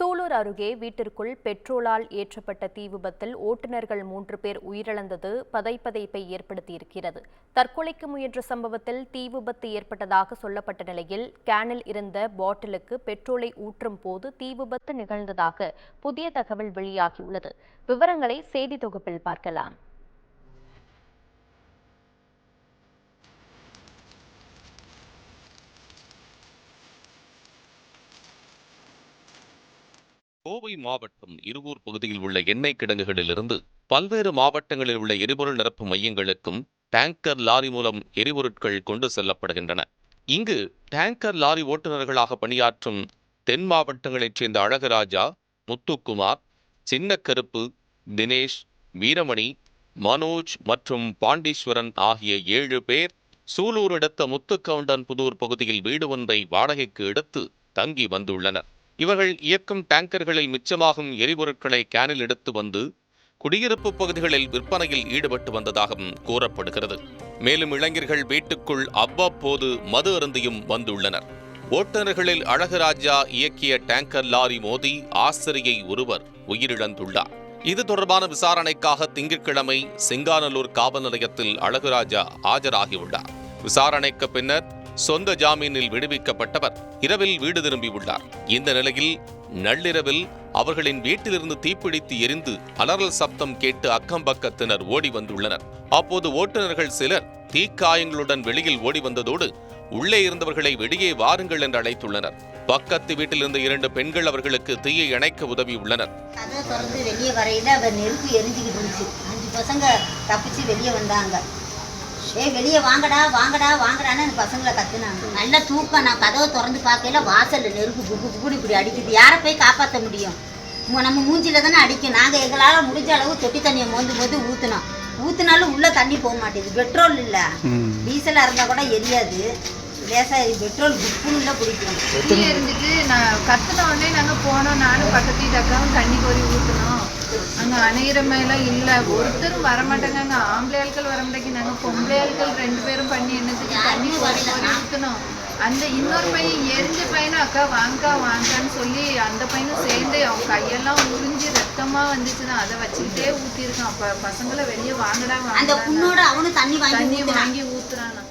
சூலூர் அருகே வீட்டிற்குள் பெட்ரோலால் ஏற்றப்பட்ட தீ விபத்தில் ஓட்டுநர்கள் 3 பேர் உயிரிழந்தது பதைப்பதைப்பை ஏற்படுத்தியிருக்கிறது. தற்கொலைக்கு முயன்ற சம்பவத்தில் தீ விபத்து ஏற்பட்டதாக சொல்லப்பட்ட நிலையில் கேனில் இருந்த பாட்டிலுக்கு பெட்ரோலை ஊற்றும் போது தீ விபத்து நிகழ்ந்ததாக புதிய தகவல் வெளியாகியுள்ளது. விவரங்களை செய்தி தொகுப்பில் பார்க்கலாம். கோவை மாவட்டம் இருகூர் பகுதியில் உள்ள எண்ணெய் கிடங்குகளிலிருந்து பல்வேறு மாவட்டங்களில் உள்ள எரிபொருள் நிரப்பு மையங்களுக்கும் டேங்கர் லாரி மூலம் எரிபொருட்கள் கொண்டு செல்லப்படுகின்றன. இங்கு டேங்கர் லாரி ஓட்டுநர்களாக பணியாற்றும் தென் மாவட்டங்களைச் சேர்ந்த அழகராஜா, முத்துக்குமார், சின்னக்கருப்பு, தினேஷ், வீரமணி, மனோஜ் மற்றும் பாண்டீஸ்வரன் ஆகிய 7 பேர் சூலூர் அடுத்த முத்துக்கவுண்டன்புதூர் பகுதியில் வீடு ஒன்றை வாடகைக்கு எடுத்து தங்கி வந்துள்ளனர். இவர்கள் இயக்கும் டேங்கர்களில் மிச்சமாகும் எரிபொருட்களை கேனில் எடுத்து வந்து குடியிருப்பு பகுதிகளில் விற்பனையில் ஈடுபட்டு வந்ததாகவும் கூறப்படுகிறது. மேலும் இளைஞர்கள் வீட்டுக்குள் அவ்வப்போது மது அருந்தியும் வந்துள்ளனர். ஓட்டுநர்களில் அழகராஜா இயக்கிய டேங்கர் லாரி மோதி ஆசிரியை ஒருவர் உயிரிழந்துள்ளார். இது தொடர்பான விசாரணைக்காக திங்கட்கிழமை சிங்காநல்லூர் காவல் நிலையத்தில் அழகராஜா ஆஜராகியுள்ளார். விசாரணைக்கு பின்னர் சொந்த ஜாமீனில் விடுவிக்கப்பட்டவர் இரவில் வீடு திரும்பியுள்ளார். இந்த நிலையில் நள்ளிரவில் அவர்களின் வீட்டிலிருந்து தீப்பிடித்து எரிந்து அலறல் சப்தம் கேட்டு அக்கம் பக்கத்தினர் ஓடி வந்துள்ளனர். அப்போது ஓட்டுநர்கள் சிலர் தீக்காயங்களுடன் வெளியில் ஓடி வந்ததோடு உள்ளே இருந்தவர்களை வெளியே வாருங்கள் என்று அழைத்துள்ளனர். பக்கத்து வீட்டில் இருந்த 2 பெண்கள் அவர்களுக்கு தீயை அணைக்க உதவியுள்ளனர். வெளியே வரையில நெருப்பு எரிஞ்சுக்கிட்டு இருந்துச்சு. 5 பசங்க தப்பிச்சு வெளியே வந்தாங்க. வெளியே வாங்கடா வாங்கடா வாங்கடான்னு அந்த பசங்களை கத்துனாங்க. நல்லா தூக்கம். நான் கதவை திறந்து பார்க்கல, வாசல்ல நெருப்பு புக்கு இப்படி அடிக்குது. யாரை போய் காப்பாற்ற முடியும்? நம்ம மூஞ்சில தானே அடிக்கும். நாங்கள் எங்களால் முடிஞ்ச அளவு தொட்டி தண்ணியை மோந்து ஊற்றினாலும் உள்ளே தண்ணி போக மாட்டேங்குது. பெட்ரோல் இல்லை, டீசலாக இருந்தால் கூட எரியாது. லேசாக பெட்ரோல் புக்குன்னு பிடிக்கும். இருந்துட்டு நான் கத்துன உடனே நாங்கள் போனோம். நானும் பக்கத்து வீட்டுக்காவும் தண்ணி கோரி ஊற்றணும். அங்கே அணையிற மேலாம் இல்லை, ஒருத்தரும் வரமாட்டாங்க. அங்கே ஆம்பளை ஆட்கள் வர மாட்டேங்க. நாங்கள் பொம்பளை ஆட்கள் 2 பேரும் பண்ணி என்னத்துக்கு தண்ணி கோரி ஊற்றணும். அந்த இன்னொரு பையன் எரிஞ்ச பையனும் அக்கா வாங்கான்னு சொல்லி அந்த பையனும் சேர்ந்து அவன் கையெல்லாம் உறிஞ்சி ரத்தமா வந்துச்சுன்னா அதை வச்சுக்கிட்டே ஊற்றிருக்கான். அப்போ பசங்களை வெளியே வாங்கடா தண்ணி வாங்கி ஊத்துறானா.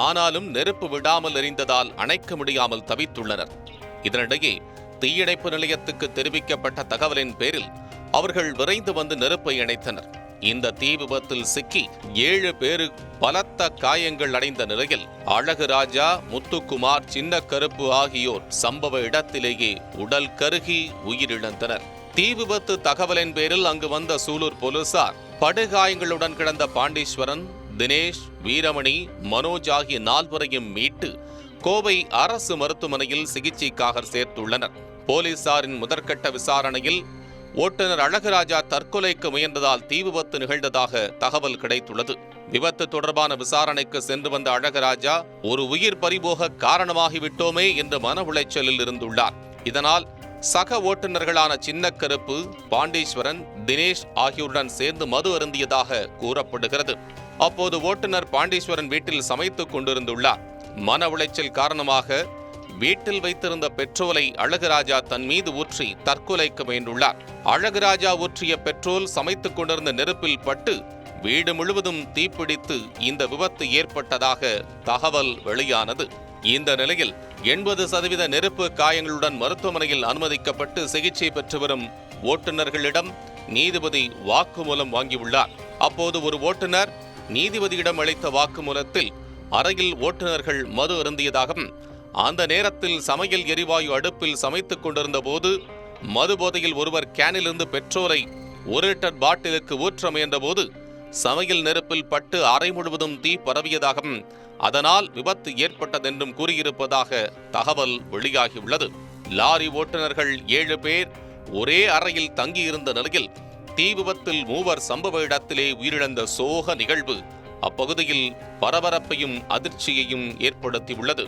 ஆனாலும் நெருப்பு விடாமல் எரிந்ததால் அணைக்க முடியாமல் தவித்துள்ளனர். இதனிடையே தீயணைப்பு நிலையத்துக்கு தெரிவிக்கப்பட்ட தகவலின் பேரில் அவர்கள் விரைந்து வந்து நெருப்பை அணைத்தனர். இந்த தீ விபத்தில் சிக்கி 7 பேரு பலத்த காயங்கள் அடைந்த நிலையில் அழகுராஜா, முத்துக்குமார், சின்னக்கருப்பு ஆகியோர் சம்பவ இடத்திலேயே உடல் கருகி உயிரிழந்தனர். தீ விபத்து தகவலின் பேரில் அங்கு வந்த சூலூர் போலீசார் படுகாயங்களுடன் கிடந்த பாண்டீஸ்வரன், தினேஷ், வீரமணி, மனோஜ் ஆகிய 4 மீட்டு கோவை அரசு மருத்துவமனையில் சிகிச்சைக்காக சேர்த்துள்ளனர். போலீசாரின் முதற்கட்ட விசாரணையில் ஓட்டுநர் அழகராஜா தற்கொலைக்கு முயன்றதால் தீ விபத்து நிகழ்ந்ததாக தகவல் கிடைத்துள்ளது. விபத்து தொடர்பான விசாரணைக்கு சென்று வந்த அழகராஜா ஒரு உயிர் பறிபோக காரணமாகிவிட்டோமே என்று மன உளைச்சலில் இருந்துள்ளார். இதனால் சக ஓட்டுநர்களான சின்னக்கருப்பு, பாண்டீஸ்வரன், தினேஷ் ஆகியோருடன் சேர்ந்து மது அருந்தியதாக கூறப்படுகிறது. அப்போது ஓட்டுநர் பாண்டீஸ்வரன் வீட்டில் சமைத்துக் கொண்டிருந்துள்ளார். மன உளைச்சல் காரணமாக வீட்டில் வைத்திருந்த பெட்ரோலை அழகராஜா தன் மீது ஊற்றி தற்கொலைக்கு முயன்றுள்ளார். அழகராஜா ஊற்றிய பெட்ரோல் சமைத்துக் கொண்டிருந்த நெருப்பில் பட்டு வீடு முழுவதும் தீப்பிடித்து இந்த விபத்து ஏற்பட்டதாக தகவல் வெளியானது. இந்த நிலையில் 80% நெருப்பு காயங்களுடன் மருத்துவமனையில் அனுமதிக்கப்பட்டு சிகிச்சை பெற்று வரும் ஓட்டுநர்களிடம் நீதிபதி வாக்குமூலம் வாங்கியுள்ளார். அப்போது ஒரு ஓட்டுநர் நீதிபதியிடம் அளித்த வாக்குமூலத்தில் அறையில் ஓட்டுநர்கள் மது அருந்தியதாகவும் அந்த நேரத்தில் சமையல் எரிவாயு அடுப்பில் சமைத்துக் கொண்டிருந்த போது மது போதையில் ஒருவர் கேனிலிருந்து பெட்ரோலை 1 லிட்டர் பாட்டிலுக்கு ஊற்ற முயன்ற போது சமையல் நெருப்பில் பட்டு அறை முழுவதும் தீ பரவியதாகவும் அதனால் விபத்து ஏற்பட்டதென்றும் கூறியிருப்பதாக தகவல் வெளியாகியுள்ளது. லாரி ஓட்டுநர்கள் 7 பேர் ஒரே அறையில் தங்கியிருந்த நிலையில் தீ விபத்தில் 3 சம்பவ இடத்திலே உயிரிழந்த சோக நிகழ்வு அப்பகுதியில் பரபரப்பையும் அதிர்ச்சியையும் ஏற்படுத்தியுள்ளது.